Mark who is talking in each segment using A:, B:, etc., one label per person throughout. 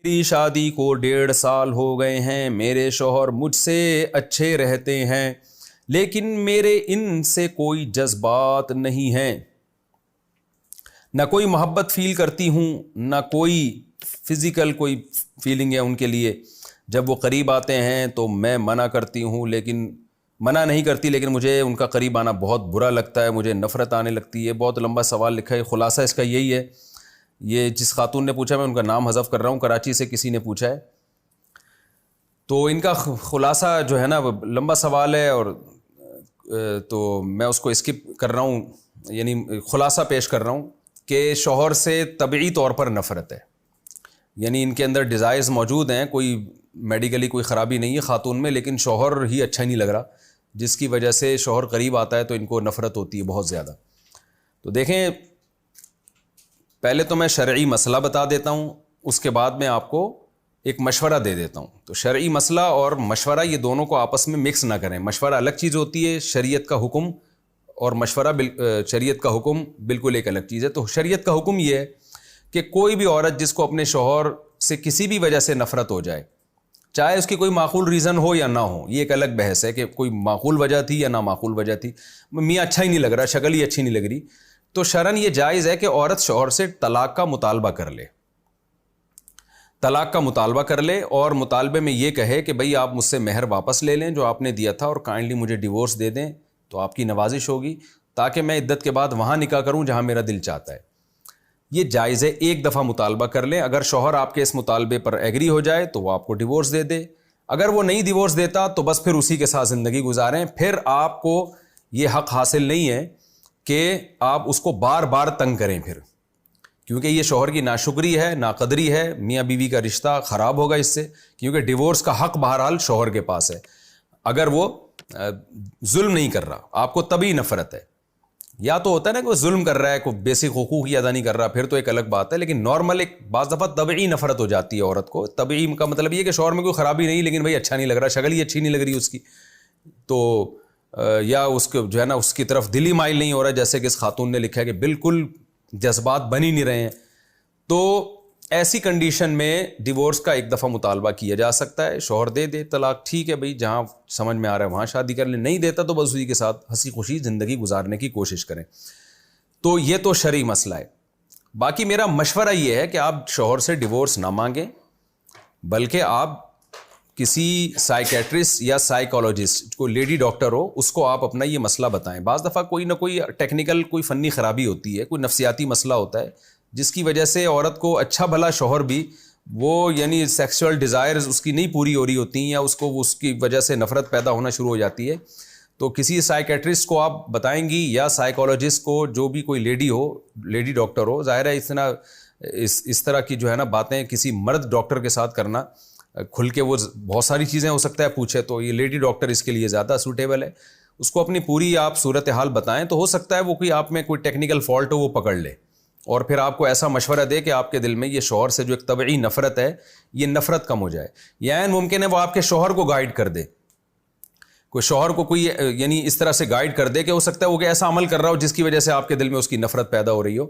A: میری شادی کو 1.5 سال ہو گئے ہیں، میرے شوہر مجھ سے اچھے رہتے ہیں لیکن میرے ان سے کوئی جذبات نہیں ہیں، نہ کوئی محبت فیل کرتی ہوں نہ کوئی فزیکل کوئی فیلنگ ہے ان کے لیے۔ جب وہ قریب آتے ہیں تو میں منع نہیں کرتی لیکن مجھے ان کا قریب آنا بہت برا لگتا ہے، مجھے نفرت آنے لگتی ہے۔ بہت لمبا سوال لکھا ہے، خلاصہ اس کا یہی ہے۔ یہ جس خاتون نے پوچھا، میں ان کا نام حذف کر رہا ہوں، کراچی سے کسی نے پوچھا ہے، تو ان کا خلاصہ جو ہے نا لمبا سوال ہے، اور تو میں اس کو اسکپ کر رہا ہوں، یعنی خلاصہ پیش کر رہا ہوں کہ شوہر سے طبعی طور پر نفرت ہے، یعنی ان کے اندر ڈیزائرز موجود ہیں، کوئی میڈیکلی کوئی خرابی نہیں ہے خاتون میں، لیکن شوہر ہی اچھا نہیں لگ رہا، جس کی وجہ سے شوہر قریب آتا ہے تو ان کو نفرت ہوتی ہے بہت زیادہ۔ تو دیکھیں، پہلے تو میں شرعی مسئلہ بتا دیتا ہوں، اس کے بعد میں آپ کو ایک مشورہ دے دیتا ہوں۔ تو شرعی مسئلہ اور مشورہ یہ دونوں کو آپس میں مکس نہ کریں، مشورہ الگ چیز ہوتی ہے، شریعت کا حکم اور مشورہ شریعت کا حکم بالکل ایک الگ چیز ہے۔ تو شریعت کا حکم یہ ہے کہ کوئی بھی عورت جس کو اپنے شوہر سے کسی بھی وجہ سے نفرت ہو جائے، چاہے اس کی کوئی معقول ریزن ہو یا نہ ہو، یہ ایک الگ بحث ہے کہ کوئی معقول وجہ تھی یا نامعقول وجہ تھی، میاں اچھا ہی نہیں لگ رہا، شکل ہی اچھی نہیں لگ رہی، تو شرعاً یہ جائز ہے کہ عورت شوہر سے طلاق کا مطالبہ کر لے، طلاق کا مطالبہ کر لے، اور مطالبے میں یہ کہے کہ بھئی آپ مجھ سے مہر واپس لے لیں جو آپ نے دیا تھا، اور کائنڈلی مجھے ڈیورس دے دیں، تو آپ کی نوازش ہوگی تاکہ میں عدت کے بعد وہاں نکاح کروں جہاں میرا دل چاہتا ہے۔ یہ جائز ہے، ایک دفعہ مطالبہ کر لیں، اگر شوہر آپ کے اس مطالبے پر ایگری ہو جائے تو وہ آپ کو ڈیورس دے دے، اگر وہ نہیں ڈیورس دیتا تو بس پھر اسی کے ساتھ زندگی گزاریں، پھر آپ کو یہ حق حاصل نہیں ہے کہ آپ اس کو بار بار تنگ کریں پھر، کیونکہ یہ شوہر کی ناشکری ہے، ناقدری ہے، میاں بیوی کا رشتہ خراب ہوگا اس سے، کیونکہ ڈیورس کا حق بہرحال شوہر کے پاس ہے، اگر وہ ظلم نہیں کر رہا، آپ کو تبھی نفرت ہے۔ یا تو ہوتا ہے نا کہ وہ ظلم کر رہا ہے، کوئی بیسک حقوق ہی ادا نہیں کر رہا، پھر تو ایک الگ بات ہے، لیکن نارمل ایک بعض دفعہ طبعی نفرت ہو جاتی ہے عورت کو۔ طبعی کا مطلب یہ کہ شوہر میں کوئی خرابی نہیں، لیکن بھائی اچھا نہیں لگ رہا، شکل ہی اچھی نہیں لگ رہی اس کی، تو یا اس کو جو ہے نا اس کی طرف دل ہی مائل نہیں ہو رہا، جیسے کہ اس خاتون نے لکھا ہے کہ بالکل جذبات بن ہی نہیں رہے ہیں، تو ایسی کنڈیشن میں ڈیورس کا ایک دفعہ مطالبہ کیا جا سکتا ہے، شوہر دے دے طلاق، ٹھیک ہے بھائی، جہاں سمجھ میں آ رہا ہے وہاں شادی کر لیں، نہیں دیتا تو بس اسی کے ساتھ ہنسی خوشی زندگی گزارنے کی کوشش کریں۔ تو یہ تو شرعی مسئلہ ہے۔ باقی میرا مشورہ یہ ہے کہ آپ شوہر سے ڈیورس نہ مانگیں، بلکہ آپ کسی سائیکیٹرسٹ یا سائیکالوجسٹ، کوئی لیڈی ڈاکٹر ہو، اس کو آپ اپنا یہ مسئلہ بتائیں۔ بعض دفعہ کوئی نہ کوئی ٹیکنیکل کوئی فنی خرابی ہوتی ہے، کوئی نفسیاتی مسئلہ ہوتا ہے، جس کی وجہ سے عورت کو اچھا بھلا شوہر بھی وہ یعنی سیکسول ڈیزائرز اس کی نہیں پوری ہو رہی ہوتی ہیں، یا اس کو اس کی وجہ سے نفرت پیدا ہونا شروع ہو جاتی ہے، تو کسی سائیکیٹرسٹ کو آپ بتائیں گی یا سائیکالوجسٹ کو، جو بھی کوئی لیڈی ہو، لیڈی ڈاکٹر ہو۔ ظاہر ہے اس طرح کی جو ہے نا باتیں کسی مرد ڈاکٹر کے ساتھ کرنا کھل کے، وہ بہت ساری چیزیں ہو سکتا ہے پوچھے، تو یہ لیڈی ڈاکٹر اس کے لیے زیادہ سوٹیبل ہے۔ اس کو اپنی پوری آپ صورتحال بتائیں، تو ہو سکتا ہے وہ کوئی آپ میں کوئی ٹیکنیکل فالٹ ہو وہ پکڑ لے، اور پھر آپ کو ایسا مشورہ دے کہ آپ کے دل میں یہ شوہر سے جو ایک طبعی نفرت ہے، یہ نفرت کم ہو جائے، یا ممکن ہے وہ آپ کے شوہر کو گائیڈ کر دے، کوئی شوہر کو کوئی یعنی اس طرح سے گائیڈ کر دے کہ ہو سکتا ہے وہ کہ ایسا عمل کر رہا ہو جس کی وجہ سے آپ کے دل میں اس کی نفرت پیدا ہو رہی ہو۔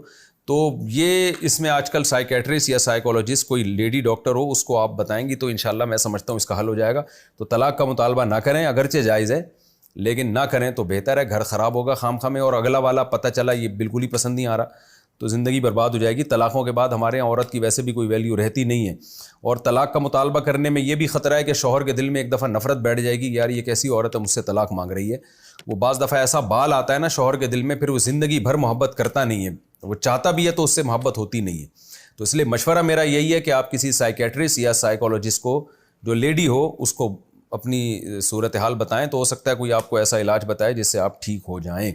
A: تو یہ اس میں آج کل سائیکیٹرسٹ یا سائیکالوجسٹ کوئی لیڈی ڈاکٹر ہو، اس کو آپ بتائیں گی تو انشاءاللہ میں سمجھتا ہوں اس کا حل ہو جائے گا۔ تو طلاق کا مطالبہ نہ کریں، اگرچہ جائز ہے لیکن نہ کریں تو بہتر ہے، گھر خراب ہوگا خام خواہ میں، اور اگلا والا پتہ چلا یہ بالکل ہی پسند نہیں آ رہا تو زندگی برباد ہو جائے گی۔ طلاقوں کے بعد ہمارے یہاں عورت کی ویسے بھی کوئی ویلیو رہتی نہیں ہے، اور طلاق کا مطالبہ کرنے میں یہ بھی خطرہ ہے کہ شوہر کے دل میں ایک دفعہ نفرت بیٹھ جائے گی، یار یہ کیسی عورت ہے مجھ سے طلاق مانگ رہی ہے۔ وہ بعض دفعہ ایسا بال آتا ہے نا شوہر کے دل میں، پھر وہ زندگی بھر محبت کرتا نہیں ہے، وہ چاہتا بھی ہے تو اس سے محبت ہوتی نہیں ہے۔ تو اس لیے مشورہ میرا یہی ہے کہ آپ کسی سائیکیٹرسٹ یا سائیکالوجسٹ کو، جو لیڈی ہو، اس کو اپنی صورتحال بتائیں، تو ہو سکتا ہے کوئی آپ کو ایسا علاج بتائے جس سے آپ ٹھیک ہو جائیں۔